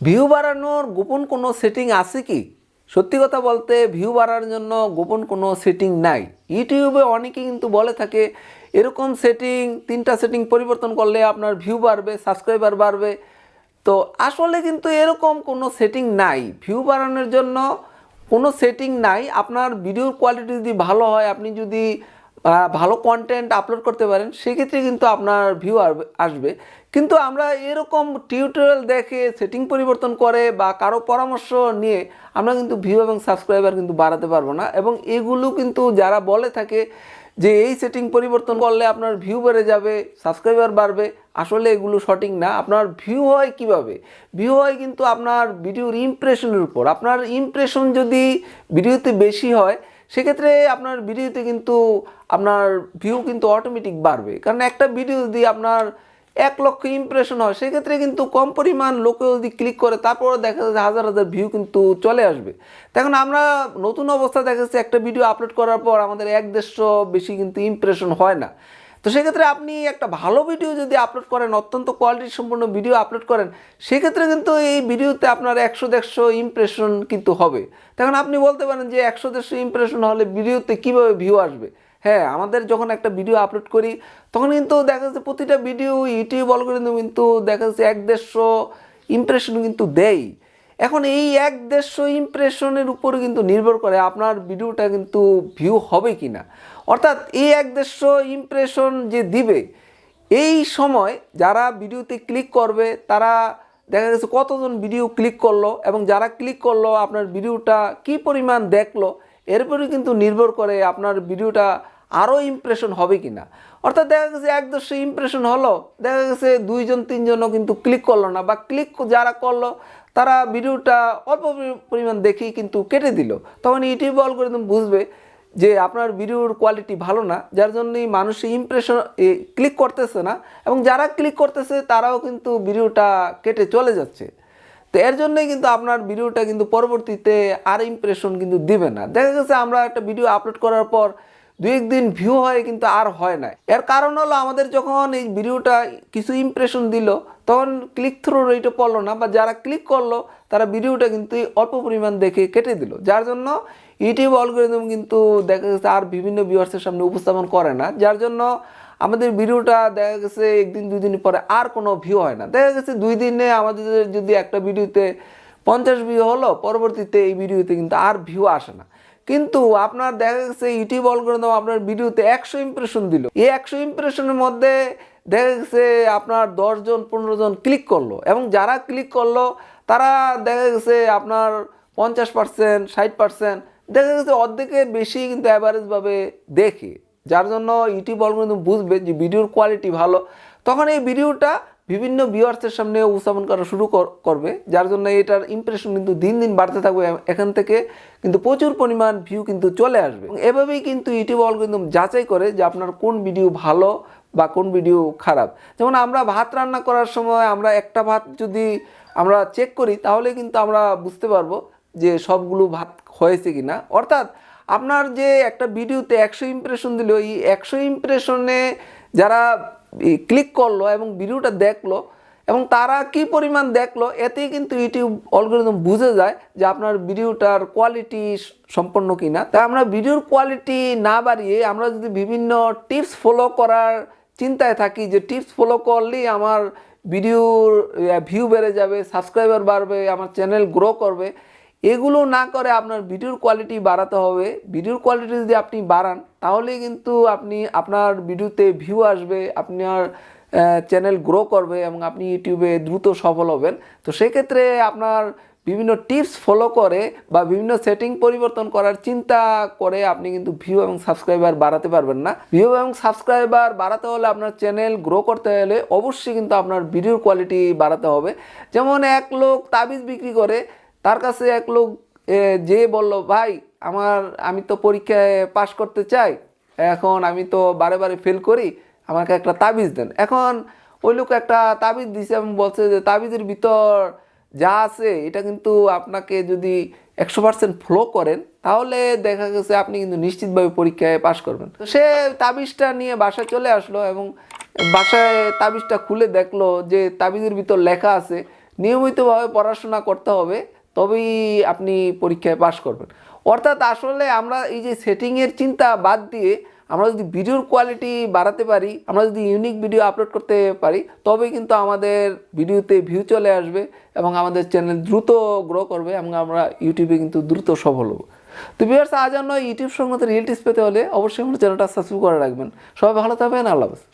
View বাড়ানোর গোপন কোনো সেটিং আছে কি? সত্যি কথা বলতে ভিউ বাড়ার জন্য গোপন কোনো সেটিং নাই। ইউটিউবে অনেকেই কিন্তু বলে থাকে এরকম সেটিং 3টা সেটিং পরিবর্তন করলে আপনার ভিউ বাড়বে, সাবস্ক্রাইবার বাড়বে। তো আসলে কিন্তু এরকম কোনো সেটিং নাই। ভিউ বাড়ানোর জন্য কোনো সেটিং নাই। আপনার ভিডিওর কোয়ালিটি যদি ভালো হয়, আপনি যদি ভালো কন্টেন্ট আপলোড করতে পারেন, সেক্ষেত্রে কিন্তু আপনার ভিউ আসবে। কিন্তু আমরা এরকম টিউটোরিয়াল দেখে সেটিং পরিবর্তন করে বা কারো পরামর্শ নিয়ে আমরা কিন্তু ভিউ এবং সাবস্ক্রাইবার কিন্তু বাড়াতে পারবো না। এবং এগুলো কিন্তু যারা বলে থাকে যে এই সেটিং পরিবর্তন করলে আপনার ভিউ বেড়ে যাবে, সাবস্ক্রাইবার বাড়বে, আসলে এগুলো সঠিক না। আপনার ভিউ হয় কিভাবে? ভিউ হয় কিন্তু আপনার ভিডিওর ইমপ্রেশনের উপর। আপনার ইমপ্রেশন যদি ভিডিওতে বেশি হয়, সেক্ষেত্রে আপনার ভিডিওতে কিন্তু আপনার ভিউ কিন্তু অটোমেটিক বাড়বে। কারণ একটা ভিডিও যদি আপনার 1 লক্ষ ইমপ্রেশন হয়, সেক্ষেত্রে কিন্তু কম পরিমাণ লোকে যদি ক্লিক করে, তারপরে দেখা যাচ্ছে হাজার হাজার ভিউ কিন্তু চলে আসবে। তখন আমরা নতুন অবস্থা দেখা যাচ্ছে একটা ভিডিও আপলোড করার পর আমাদের 1-150 বেশি কিন্তু ইমপ্রেশন হয় না। তো সেক্ষেত্রে আপনি একটা ভালো ভিডিও যদি আপলোড করেন, অত্যন্ত কোয়ালিটি সম্পন্ন ভিডিও আপলোড করেন, সেক্ষেত্রে কিন্তু এই ভিডিওতে আপনার 100-150 ইমপ্রেশন কিন্তু হবে। তখন আপনি বলতে পারেন যে 100-150 ইমপ্রেশন হলে ভিডিওতে কীভাবে ভিউ আসবে? হ্যাঁ, আমাদের যখন একটা ভিডিও আপলোড করি তখন কিন্তু দেখা যাচ্ছে প্রতিটা ভিডিও ইউটিউব অ্যালগরিদম কিন্তু দেখা যাচ্ছে 1-150 ইমপ্রেশন কিন্তু দেয়। এখন এই 1-150 ইমপ্রেশনের উপরে কিন্তু নির্ভর করে আপনার ভিডিওটা কিন্তু ভিউ হবে কি না। অর্থাৎ এই 1-150 ইমপ্রেশন যে দিবে, এই সময় যারা ভিডিওতে ক্লিক করবে তারা দেখা গেছে কতজন ভিডিও ক্লিক করলো এবং যারা ক্লিক করলো আপনার ভিডিওটা কি পরিমাণ দেখলো, এরপরে কিন্তু নির্ভর করে আপনার ভিডিওটা আরও ইমপ্রেশন হবে কি না। অর্থাৎ দেখা গেছে 1-200 ইমপ্রেশন হলো, দেখা গেছে 2-3জনও কিন্তু ক্লিক করলো না, বা ক্লিক যারা করলো তারা ভিডিওটা অল্প পরিমাণ দেখেই কিন্তু কেটে দিল। তখন ইউটিউব অ্যালগরিদম বুঝবে যে আপনার ভিডিওর কোয়ালিটি ভালো না, যার জন্যই মানুষ ইমপ্রেশন ক্লিক করতেছে না, এবং যারা ক্লিক করতেছে তারাও কিন্তু ভিডিওটা কেটে চলে যাচ্ছে। তো এর জন্যই কিন্তু আপনার ভিডিওটা কিন্তু পরবর্তীতে আর ইমপ্রেশন কিন্তু দিবে না। দেখা গেছে আমরা একটা ভিডিও আপলোড করার পর 2-1 দিন ভিউ হয় কিন্তু আর হয় না। এর কারণ হলো আমাদের যখন এই ভিডিওটা কিছু ইমপ্রেশন দিল, তখন ক্লিক থ্রু রেটও পড়লো না, বা যারা ক্লিক করলো তারা ভিডিওটা কিন্তু অল্প পরিমাণ দেখে কেটে দিল, যার জন্য ইউটিউব অ্যালগরিদম কিন্তু দেখা গেছে আর বিভিন্ন ভিউয়ার্সের সামনে উপস্থাপন করে না, যার জন্য আমাদের ভিডিওটা দেখা গেছে 1-2 দিন পরে আর কোনো ভিউ হয় না। দেখা গেছে 2 দিনে আমাদের যদি একটা ভিডিওতে 50 ভিউ হলো, পরবর্তীতে এই ভিডিওতে কিন্তু আর ভিউ আসে না। কিন্তু আপনার দেখা গেছে ইউটিউব অ্যালগরিদম আপনার ভিডিওতে 100 ইমপ্রেশন দিল, এই 100 ইমপ্রেশনের মধ্যে দেখা গেছে আপনার 10-15জন ক্লিক করলো, এবং যারা ক্লিক করলো তারা দেখা গেছে আপনার 50%, 60%, দেখা গেছে অর্ধেকের বেশি কিন্তু অ্যাভারেজভাবে দেখে, যার জন্য ইউটিউব অ্যালগরিদম বুঝবে যে ভিডিওর কোয়ালিটি ভালো, তখন এই ভিডিওটা বিভিন্ন ভিউয়ার্সের সামনে উপস্থাপন করা শুরু করবে, যার জন্য এটার ইমপ্রেশন কিন্তু দিন দিন বাড়তে থাকবে। এখান থেকে কিন্তু প্রচুর পরিমাণ ভিউ কিন্তু চলে আসবে। এভাবেই কিন্তু ইউটিউব অ্যালগরিদম যাচাই করে যে আপনার কোন ভিডিও ভালো বা কোন ভিডিও খারাপ। যেমন আমরা ভাত রান্না করার সময় আমরা একটা ভাত যদি আমরা চেক করি, তাহলে কিন্তু আমরা বুঝতে পারবো যে সবগুলো ভাত হয়েছে কিনা। অর্থাৎ আপনার যে একটা ভিডিওতে 100 ইমপ্রেশন দিল, এই 100 ইমপ্রেশনে যারা ক্লিক করলো এবং ভিডিওটা দেখলো এবং তারা কি পরিমাণ দেখলো, এতেই কিন্তু ইউটিউব অ্যালগরিদম বুঝে যায় যে আপনার ভিডিওটার কোয়ালিটি সম্পন্ন কিনা। তাই আমরা ভিডিওর কোয়ালিটি না বাড়িয়ে আমরা যদি বিভিন্ন টিপস ফলো করার চিন্তায় থাকি যে টিপস ফলো করলেই আমার ভিডিওর ভিউ বেড়ে যাবে, সাবস্ক্রাইবার বাড়বে, আমার চ্যানেল গ্রো করবে, এগুলো না করে আপনার ভিডিওর কোয়ালিটি বাড়াতে হবে। ভিডিওর কোয়ালিটি যদি আপনি বাড়ান, তাহলেই কিন্তু আপনি আপনার ভিডিওতে ভিউ আসবে, আপনার চ্যানেল গ্রো করবে এবং আপনি ইউটিউবে দ্রুত সফল হবেন। তো সেক্ষেত্রে আপনার বিভিন্ন টিপস ফলো করে বা বিভিন্ন সেটিং পরিবর্তন করার চিন্তা করে আপনি কিন্তু ভিউ এবং সাবস্ক্রাইবার বাড়াতে পারবেন না। ভিউ এবং সাবস্ক্রাইবার বাড়াতে হলে আপনার চ্যানেল গ্রো করতে হলে অবশ্যই কিন্তু আপনার ভিডিওর কোয়ালিটি বাড়াতে হবে। যেমন এক লোক তাবিজ বিক্রি করে, তার কাছে এক লোক যে বলল, ভাই আমি তো পরীক্ষায় পাশ করতে চাই, এখন আমি তো বারে বারে ফেল করি, আমাকে একটা তাবিজ দেন। এখন ওই লোক একটা তাবিজ দিছে এবং বলছে যে তাবিজের ভিতর যা আছে এটা কিন্তু আপনাকে যদি 100% ফলো করেন, তাহলে দেখা গেছে আপনি কিন্তু নিশ্চিতভাবে পরীক্ষায় পাশ করবেন। তো সে তাবিজটা নিয়ে বাসায় চলে আসলো এবং বাসায় তাবিজটা খুলে দেখলো যে তাবিজের ভিতর লেখা আছে নিয়মিতভাবে পড়াশোনা করতে হবে, তবেই আপনি পরীক্ষায় পাশ করবেন। অর্থাৎ আসলে আমরা এই যে সেটিংয়ের চিন্তা বাদ দিয়ে আমরা যদি ভিডিওর কোয়ালিটি বাড়াতে পারি, আমরা যদি ইউনিক ভিডিও আপলোড করতে পারি, তবে কিন্তু আমাদের ভিডিওতে ভিউ চলে আসবে এবং আমাদের চ্যানেল দ্রুত গ্রো করবে এবং আমরা ইউটিউবে কিন্তু দ্রুত সফল হব। তো ভিউয়ার্স, আজ জন্য ইউটিউব সংক্রান্ত রিয়েল টিপস পেতে হলে অবশ্যই আমার চ্যানেলটা সাবস্ক্রাইব করে রাখবেন। সবাই ভালো থাকবেন, আল্লাহ হাফেজ।